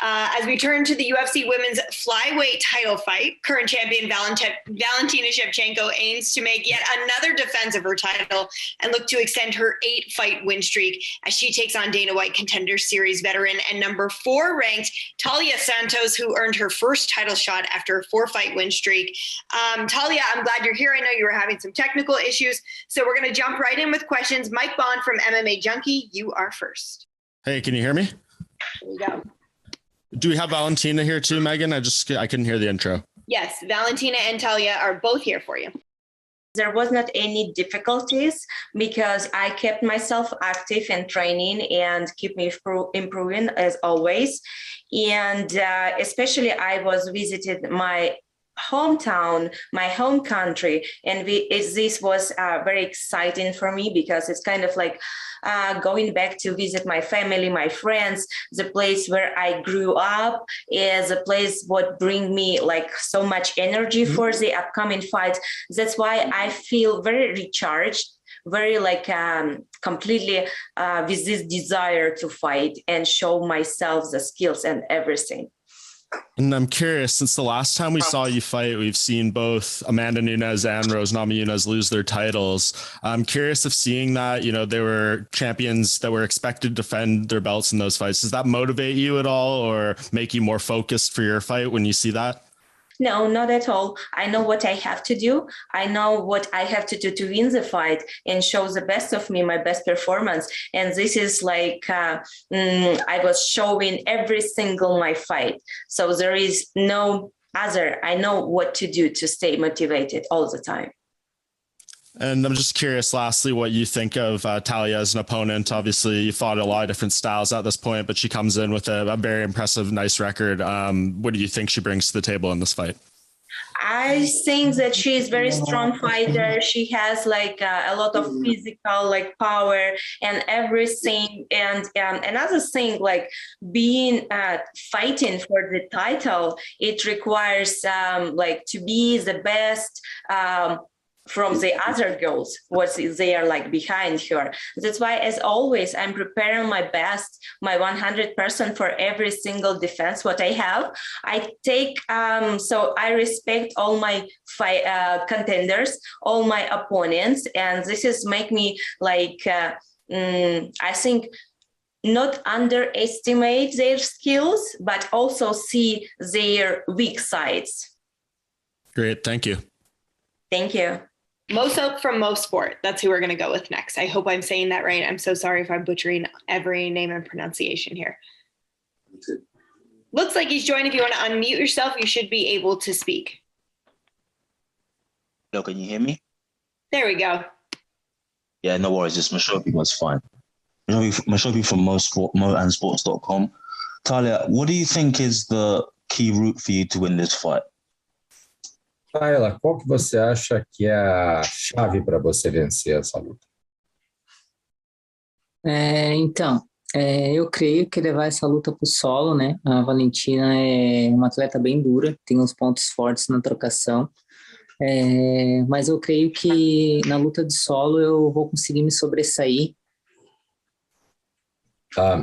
As we turn to the UFC women's flyweight title fight, current champion Valentina Shevchenko aims to make yet another defense of her title and look to extend her 8-fight win streak as she takes on Dana White Contender Series veteran and number 4 ranked Taila Santos, who earned her first title shot after a 4-fight win streak. Talia, I'm glad you're here. I know you were having some technical issues, so we're going to jump right in with questions. Mike Bond from MMA Junkie, you are first. Hey, can you hear me? There you go. Do we have Valentina here too, Megan? I couldn't hear the intro. Yes, Valentina and Talia are both here for you. There was not any difficulties because I kept myself active and training and keep me improving as always. And especially I was visited my hometown, my home country, and this was very exciting for me because it's kind of like going back to visit my family, my friends. The place where I grew up is a place what bring me like so much energy for the upcoming fights. That's why I feel very recharged, very like completely with this desire to fight and show myself the skills and everything. And I'm curious, since the last time we saw you fight, we've seen both Amanda Nunes and Rose Namajunas lose their titles. I'm curious if seeing that, they were champions that were expected to defend their belts in those fights. Does that motivate you at all or make you more focused for your fight when you see that? No, not at all. I know what I have to do. I know what I have to do to win the fight and show the best of me, my best performance. And this is like I was showing every single my fight. So there is no other. I know what to do to stay motivated all the time. And I'm just curious, lastly, what you think of Talia as an opponent. Obviously, you fought a lot of different styles at this point, but she comes in with a very impressive, nice record. What do you think she brings to the table in this fight? I think that she is very strong fighter. She has like a lot of physical like power and everything. And another thing, like being fighting for the title, it requires like to be the best from the other girls, what they are like behind her. That's why, as always, I'm preparing my best, my 100% for every single defense what I have. I take, so I respect all my contenders, all my opponents, and this is make me like, I think, not underestimate their skills, but also see their weak sides. Great, thank you. Thank you. Moso from Mo Sport. That's who we're going to go with next. I hope I'm saying that right. I'm so sorry if I'm butchering every name and pronunciation here. Looks like he's joined. If you want to unmute yourself, you should be able to speak. Hello, can you hear me? There we go. Yeah, no worries. It's Mashopi was fine. Mashopi from moandsports.com. Talia, what do you think is the key route for you to win this fight? Taila, qual que você acha que é a chave para você vencer essa luta? Eu creio que levar essa luta para o solo, né? A Valentina é uma atleta bem dura, tem uns pontos fortes na trocação, mas eu creio que na luta de solo eu vou conseguir me sobressair.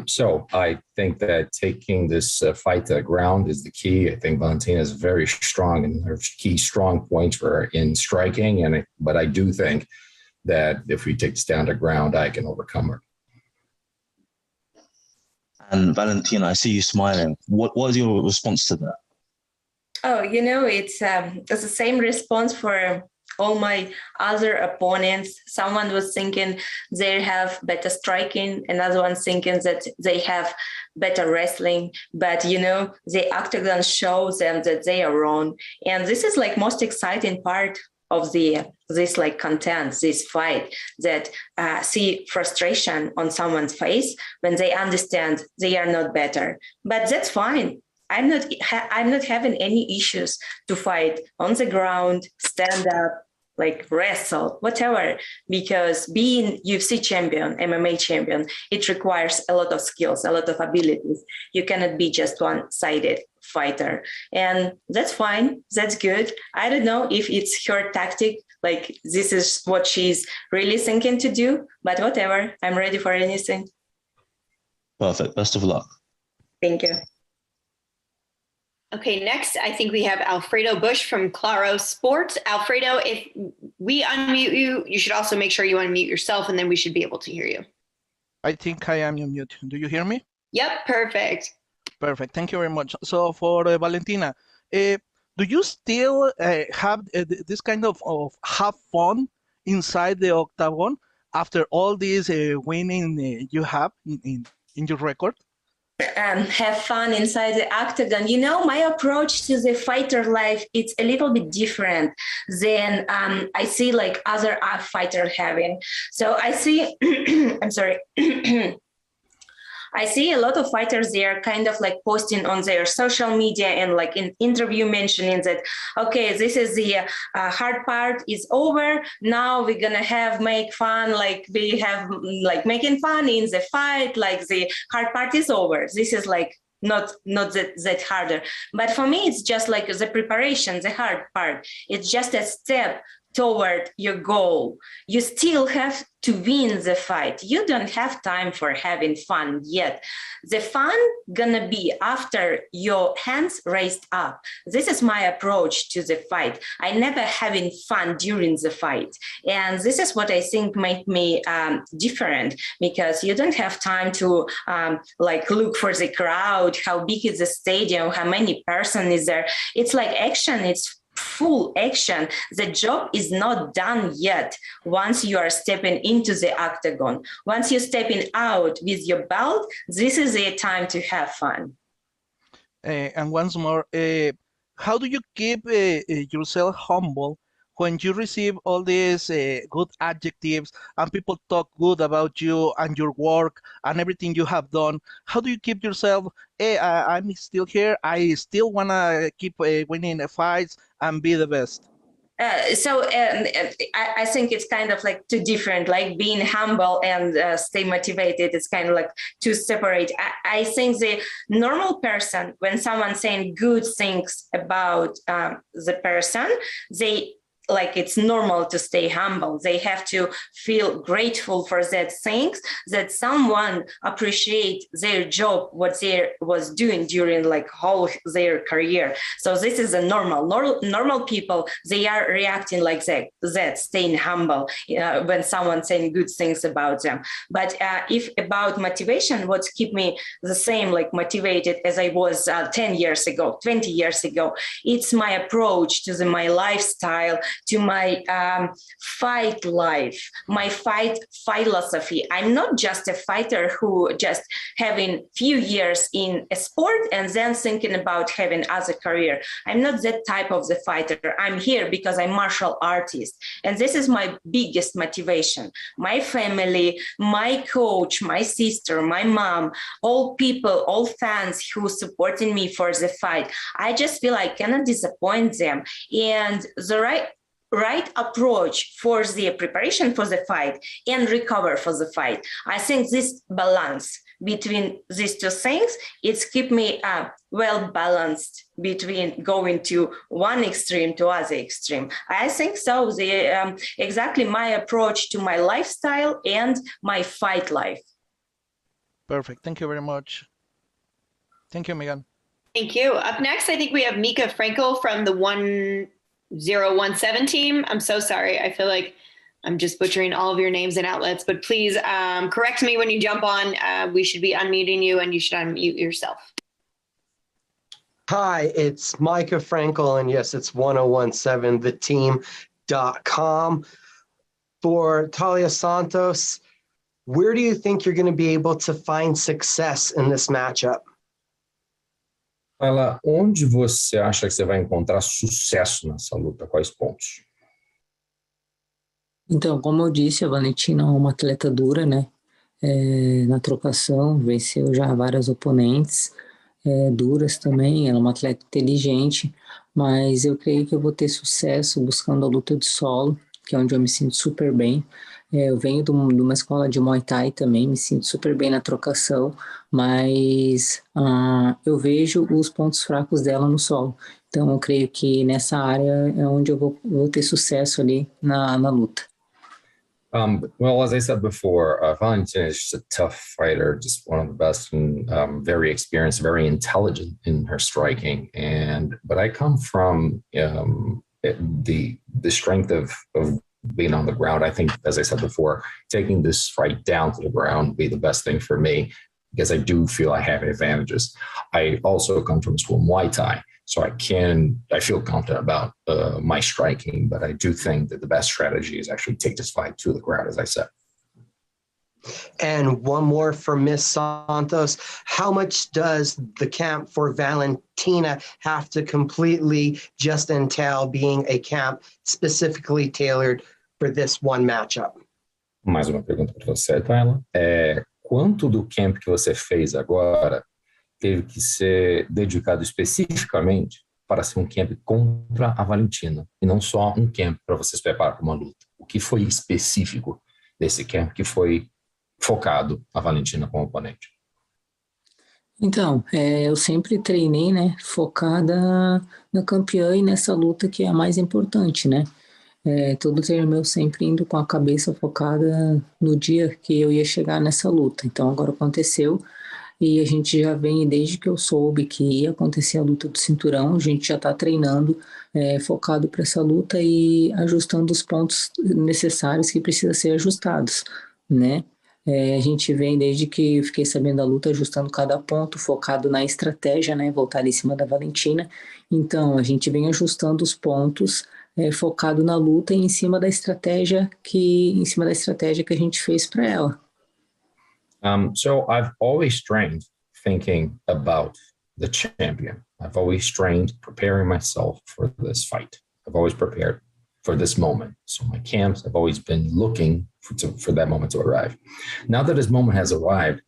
So I think that taking this fight to the ground is the key. I think Valentina is very strong, and her key strong points were in striking. But I do think that if we take this down to ground, I can overcome her. And Valentina, I see you smiling. What is your response to that? Oh, it's the same response for all my other opponents. Someone was thinking they have better striking, another one thinking that they have better wrestling, but the octagon shows them that they are wrong. And this is like most exciting part of this like content, this fight, that see frustration on someone's face when they understand they are not better. But that's fine. I'm not having any issues to fight on the ground, stand up, like wrestle, whatever, because being UFC champion, MMA champion, it requires a lot of skills, a lot of abilities. You cannot be just one-sided fighter. And that's fine. That's good. I don't know if it's her tactic, like this is what she's really thinking to do, but whatever, I'm ready for anything. Perfect. Best of luck. Thank you. Okay, next, I think we have Alfredo Bush from Claro Sports. Alfredo, if we unmute you, you should also make sure you unmute yourself, and then we should be able to hear you. I think I am on mute. Do you hear me? Yep, perfect. Perfect. Thank you very much. So for Valentina, do you still have this kind of have fun inside the octagon after all this winning you have in your record? Have fun inside the octagon. You know, my approach to the fighter life, it's a little bit different than I see like other fighter having. So I see, I'm sorry. I see a lot of fighters, they are kind of like posting on their social media and like in interview mentioning that, okay, this is the hard part is over. Now we're going to make fun, like we have like making fun in the fight, like the hard part is over. This is like not that harder. But for me, it's just like the preparation, the hard part. It's just a step toward your goal. You still have to win the fight. You don't have time for having fun yet. The fun gonna be after your hands raised up. This is my approach to the fight. I never having fun during the fight. And this is what I think made me different, because you don't have time to like look for the crowd, how big is the stadium, how many person is there. It's like action, it's full action. The job is not done yet. Once you are stepping into the octagon, once you're stepping out with your belt, this is the time to have fun. And once more, how do you keep yourself humble when you receive all these good adjectives and people talk good about you and your work and everything you have done? How do you keep yourself, hey, I'm still here, I still want to keep winning the fights and be the best? I think it's kind of like two different, like being humble and stay motivated. It's kind of like two separate. I think the normal person, when someone's saying good things about the person, like it's normal to stay humble. They have to feel grateful for that things, that someone appreciate their job, what they was doing during like whole their career. So this is a normal people. They are reacting like that staying humble when someone saying good things about them. But if about motivation, what's keep me the same, like motivated as I was 10 years ago, 20 years ago, it's my approach to my lifestyle, to my fight life, my fight philosophy. I'm not just a fighter who just having few years in a sport and then thinking about having other career. I'm not that type of the fighter. I'm here because I'm martial artist. And this is my biggest motivation. My family, my coach, my sister, my mom, all people, all fans who supporting me for the fight. I just feel I cannot disappoint them. And the right approach for the preparation for the fight and recover for the fight. I think this balance between these two things, it's keep me well balanced between going to one extreme to other extreme. I think so. Exactly my approach to my lifestyle and my fight life. Perfect. Thank you very much. Thank you, Megan. Thank you. Up next, I think we have Mika Frankel from the 1017 team. I'm so sorry. I feel like I'm just butchering all of your names and outlets, but please correct me when you jump on. We should be unmuting you and you should unmute yourself. Hi, it's Micah Frankel, and yes, it's 1017theteam.com. For Taila Santos, where do you think you're going to be able to find success in this matchup? Taila, onde você acha que você vai encontrar sucesso nessa luta? Quais pontos? Então, como eu disse, a Valentina é uma atleta dura, né? Na trocação, venceu já várias oponentes duras também. Ela é uma atleta inteligente, mas eu creio que eu vou ter sucesso buscando a luta de solo, que é onde eu me sinto super bem. Eu venho de uma escola de Muay Thai também, me sinto super bem na trocação, mas eu vejo os pontos fracos dela no solo. Então eu creio que nessa área é onde eu vou ter sucesso ali na luta. Well, as I said before, Valentina is just a tough fighter, just one of the best and very experienced, very intelligent in her striking. But I come from the strength of being on the ground. I think, as I said before, taking this fight down to the ground would be the best thing for me because I do feel I have advantages. I also come from school Muay Thai. So I feel confident about my striking, but I do think that the best strategy is actually take this fight to the ground, as I said. And one more for Miss Santos. How much does the camp for Valentina have to completely just entail being a camp specifically tailored for this one matchup? Mais uma pergunta para você, Taila. Quanto do camp que você fez agora teve que ser dedicado especificamente para ser um camp contra a Valentina e não só um camp para você se preparar para uma luta? O que foi específico desse camp que foi focado a Valentina como oponente? Então, eu sempre treinei, né, focada na campeã e nessa luta que é a mais importante, né? Todo treino meu sempre indo com a cabeça focada no dia que eu ia chegar nessa luta. Então agora aconteceu. E a gente já vem, desde que eu soube que ia acontecer a luta do cinturão, a gente já está treinando focado para essa luta e ajustando os pontos necessários que precisam ser ajustados, né? A gente vem, desde que eu fiquei sabendo da luta, ajustando cada ponto, focado na estratégia, né? Voltar em cima da Valentina. Então, a gente vem ajustando os pontos, focado na luta e em cima da estratégia que a gente fez para ela. So I've always trained thinking about the champion. I've always trained preparing myself for this fight. I've always prepared for this moment. So my camps, I've always been looking for that moment to arrive. Now that this moment has arrived,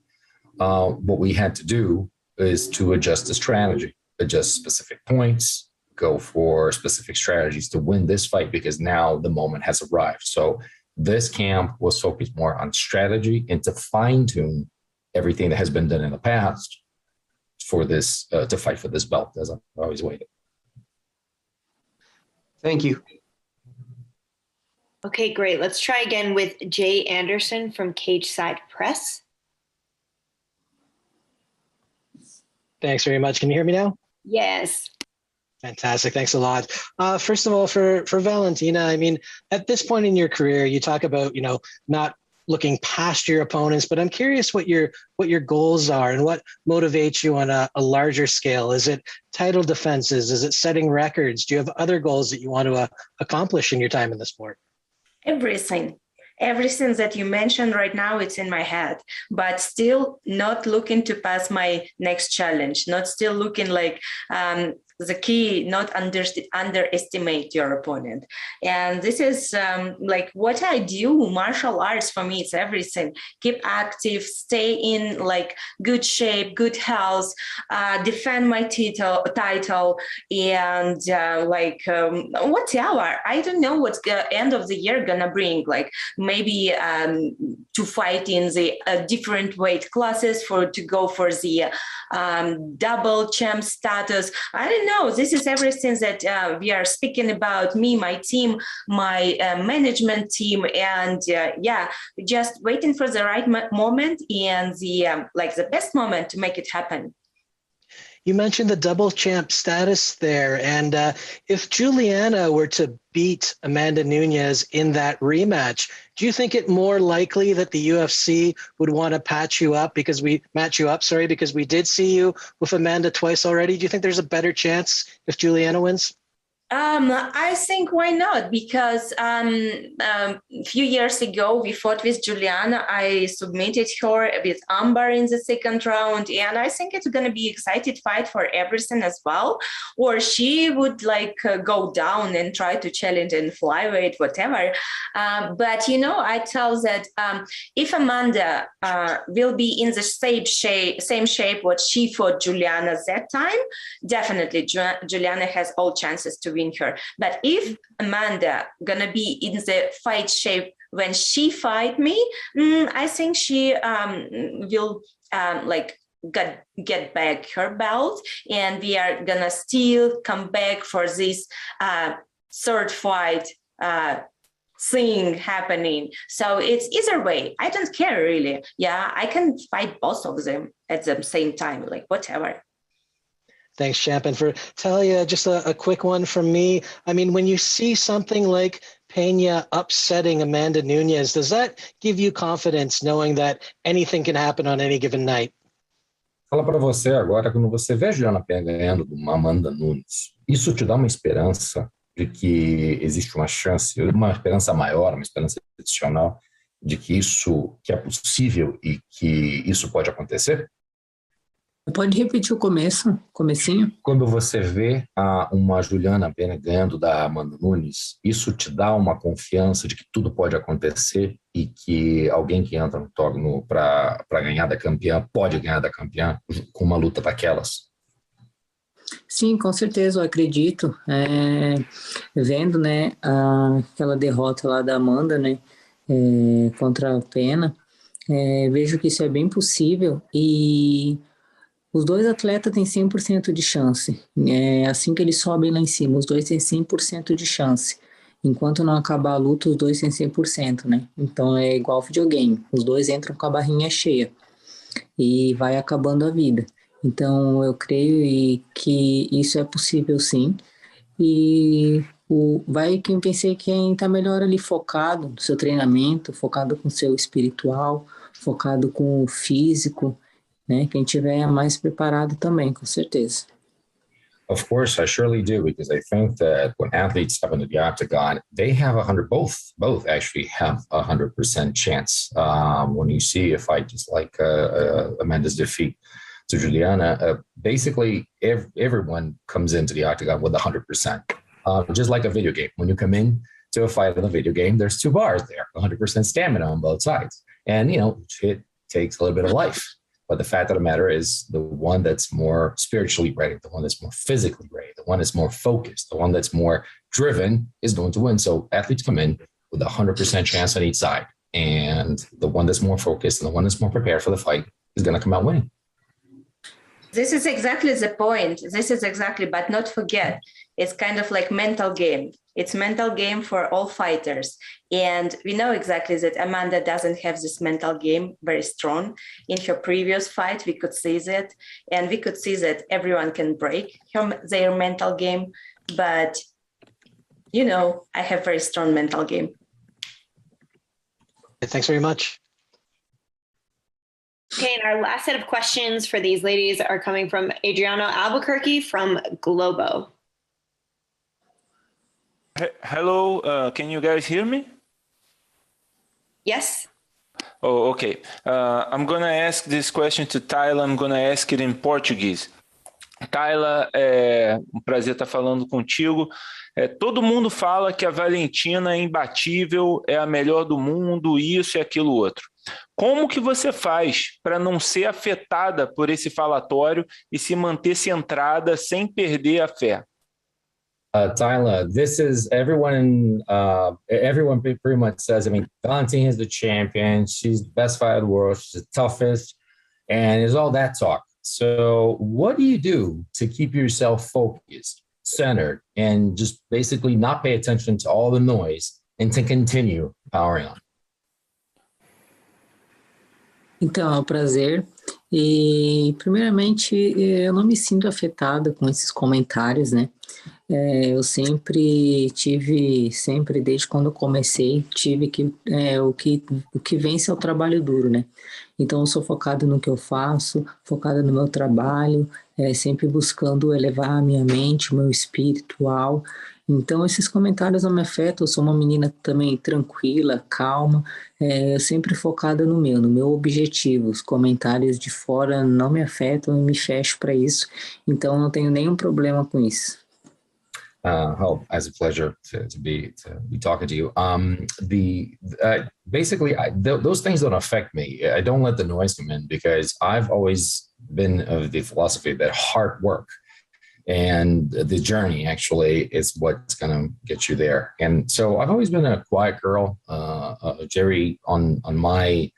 what we had to do is to adjust the strategy, adjust specific points, go for specific strategies to win this fight because now the moment has arrived. So this camp was focused more on strategy and to fine-tune everything that has been done in the past for this, to fight for this belt, as I've always waited. Thank you. Okay, great. Let's try again with Jay Anderson from Cage Side Press. Thanks very much. Can you hear me now? Yes. Fantastic. Thanks a lot. First of all, for Valentina, I mean, at this point in your career, you talk about, not looking past your opponents, but I'm curious what your goals are and what motivates you on a larger scale. Is it title defenses? Is it setting records? Do you have other goals that you want to accomplish in your time in the sport? Everything that you mentioned right now, it's in my head, but still not looking to pass my next challenge, not still looking like the key, not underestimate your opponent. And this is like what I do. Martial arts for me, it's everything. Keep active, stay in like good shape, good health, defend my title, and whatever. I don't know what's the end of the year gonna bring. Like maybe to fight in the different weight classes, to go for the double champ status. I don't know. This is everything that we are speaking about, me, my team, my management team, and just waiting for the right moment and the best moment to make it happen. You mentioned the double champ status there, and if Juliana were to beat Amanda Nunes in that rematch, do you think it more likely that the UFC would want to match you up because we did see you with Amanda twice already? Do you think there's a better chance if Juliana wins? I think why not? Because a few years ago, we fought with Juliana. I submitted her with Amber in the second round, and I think it's going to be excited fight for everything as well. Or she would go down and try to challenge in flyweight, whatever. But I tell that if Amanda will be in the same shape what she fought Juliana that time, definitely Juliana has all chances to win her. But if Amanda gonna be in the fight shape when she fight me, I think she will get back her belt, and we are gonna still come back for this third fight thing happening. So it's either way. I don't care really. Yeah, I can fight both of them at the same time, like whatever. Thanks, Champ. And for Talia, just a quick one from me. I mean, when you see something like Pena upsetting Amanda Nunes, does that give you confidence knowing that anything can happen on any given night? Fala para você agora, quando você vê a Juliana Pena ganhando do Amanda Nunes, isso te dá uma esperança de que existe uma chance, uma esperança maior, uma esperança adicional de que isso que é possível e que isso pode acontecer? Pode repetir o comecinho? Quando você vê uma Juliana Pena ganhando da Amanda Nunes, isso te dá uma confiança de que tudo pode acontecer e que alguém que entra no octógono para ganhar da campeã pode ganhar da campeã com uma luta daquelas? Sim, com certeza, eu acredito. Vendo, né, aquela derrota lá da Amanda, né, contra a Pena, vejo que isso é bem possível e os dois atletas têm 100% de chance. Assim que eles sobem lá em cima, os dois têm 100% de chance. Enquanto não acabar a luta, os dois têm 100%, né? Então é igual videogame. Os dois entram com a barrinha cheia e vai acabando a vida. Então eu creio que isso é possível sim. E quem pensei quem está melhor ali focado no seu treinamento, focado com o seu espiritual, focado com o físico, né? Quem tiver mais preparado também, com certeza. Of course, I surely do, because I think that when athletes step into the octagon, they have both actually have 100% chance. When you see a fight just like Amanda's defeat to Juliana, basically everyone comes into the octagon with 100%. Just like a video game. When you come in to a fight in a video game, there's 2 bars there, 100% stamina on both sides. And, it takes a little bit of life. But the fact of the matter is the one that's more spiritually ready, the one that's more physically ready, the one that's more focused, the one that's more driven is going to win. So athletes come in with 100% chance on each side. And the one that's more focused and the one that's more prepared for the fight is going to come out winning. This is exactly the point. But not forget, it's kind of like mental game. It's mental game for all fighters. And we know exactly that Amanda doesn't have this mental game very strong. In her previous fight, we could see that. And we could see that everyone can break their mental game. But, I have very strong mental game. Thanks very much. Okay, and our last set of questions for these ladies are coming from Adriano Albuquerque from Globo. Hello, can you guys hear me? Yes. Oh, okay. I'm going to ask this question to Taila. I'm going to ask it in Portuguese. Taila, é um prazer estar falando contigo. Todo mundo fala que a Valentina é imbatível, é a melhor do mundo, isso e aquilo outro. Como que você faz para não ser afetada por esse falatório e se manter centrada sem perder a fé? Taila, this is everyone pretty much says, Valentina is the champion. She's the best fighter in the world. She's the toughest. And there's all that talk. So what do you do to keep yourself focused, centered, and just basically not pay attention to all the noise and to continue powering on? Então, é um prazer. E, primeiramente, eu não me sinto afetada com esses comentários, né? Eu sempre desde quando eu comecei, tive que o que vence é o trabalho duro, né? Então, eu sou focado no que eu faço, focada no meu trabalho, sempre buscando elevar a minha mente, o meu espiritual. Então, esses comentários não me afetam, eu sou uma menina também tranquila, calma, sempre focada no meu objetivo. Os comentários de fora não me afetam, eu me fecho para isso, então não tenho nenhum problema com isso. As a pleasure to be talking to you. Basically, those things don't affect me. I don't let the noise come in because I've always been of the philosophy that hard work and the journey actually is what's going to get you there. And so I've always been a quiet girl, Jerry on my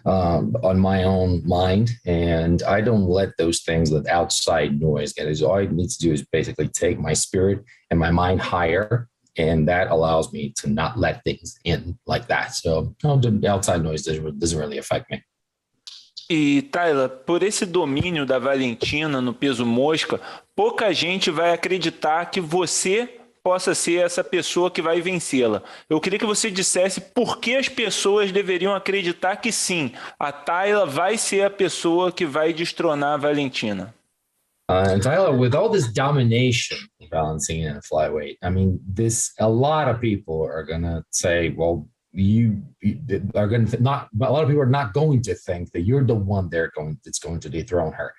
own mind, and I don't let those things, that outside noise get. All I need to do is basically take my spirit and my mind higher And that allows me to not let things in like that. So the outside noise doesn't really affect me. E, Taila, por esse domínio da Valentina no peso mosca, pouca gente vai acreditar que você possa ser essa pessoa que vai vencê-la. Eu queria que você dissesse por que as pessoas deveriam acreditar que sim, a Taila vai ser a pessoa que vai destronar a Valentina. And Taila, with all this domination, Valentina and flyweight, I mean, a lot of people are gonna say, well, you are going to not. A lot of people are not going to think that you're the one that's going to dethrone her.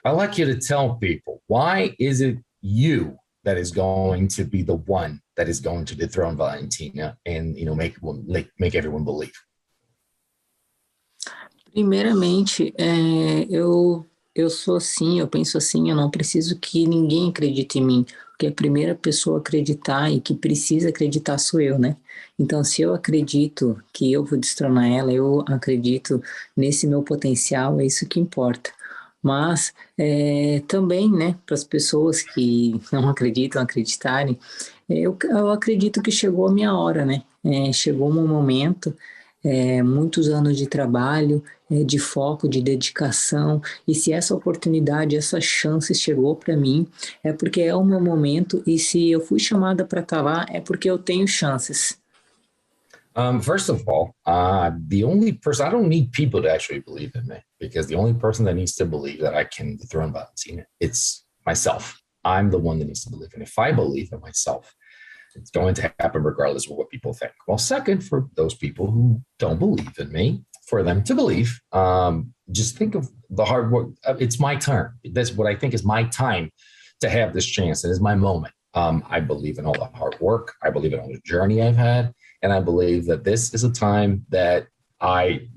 I'd like you to tell people, why is it you that is going to be the one that is going to dethrone Valentina and make everyone believe? Primeiramente, eu sou assim, eu penso assim, eu não preciso que ninguém acredite em mim, porque a primeira pessoa a acreditar e que precisa acreditar sou eu, né? Então, se eu acredito que eu vou destronar ela, eu acredito nesse meu potencial, é isso que importa. Mas também, né, para as pessoas que não acreditam, acreditarem, eu acredito que chegou a minha hora, né? Chegou um momento, muitos anos de trabalho, de foco, de dedicação, e se essa oportunidade, essa chance chegou para mim, é porque é o meu momento, e se eu fui chamada para estar lá, é porque eu tenho chances. First of all, the only person, I don't need people to actually believe in me, because the only person that needs to believe that I can dethrone Valentina, it's myself. I'm the one that needs to believe. And if I believe in myself, it's going to happen regardless of what people think. Well, second, for those people who don't believe in me, for them to believe, just think of the hard work. It's my turn. That's what I think is my time to have this chance. It is my moment. I believe in all the hard work. I believe in all the journey I've had. And I believe that this is a time that I'm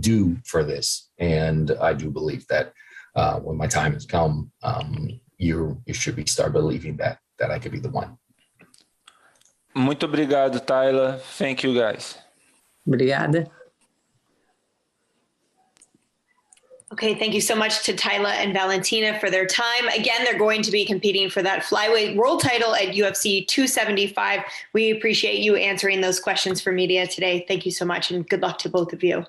due for this. And I do believe that when my time has come, you should start believing that I could be the one. Muito obrigado, Taila. Thank you, guys. Obrigada. Okay, thank you so much to Taila and Valentina for their time. Again, they're going to be competing for that flyweight world title at UFC 275. We appreciate you answering those questions for media today. Thank you so much, and good luck to both of you.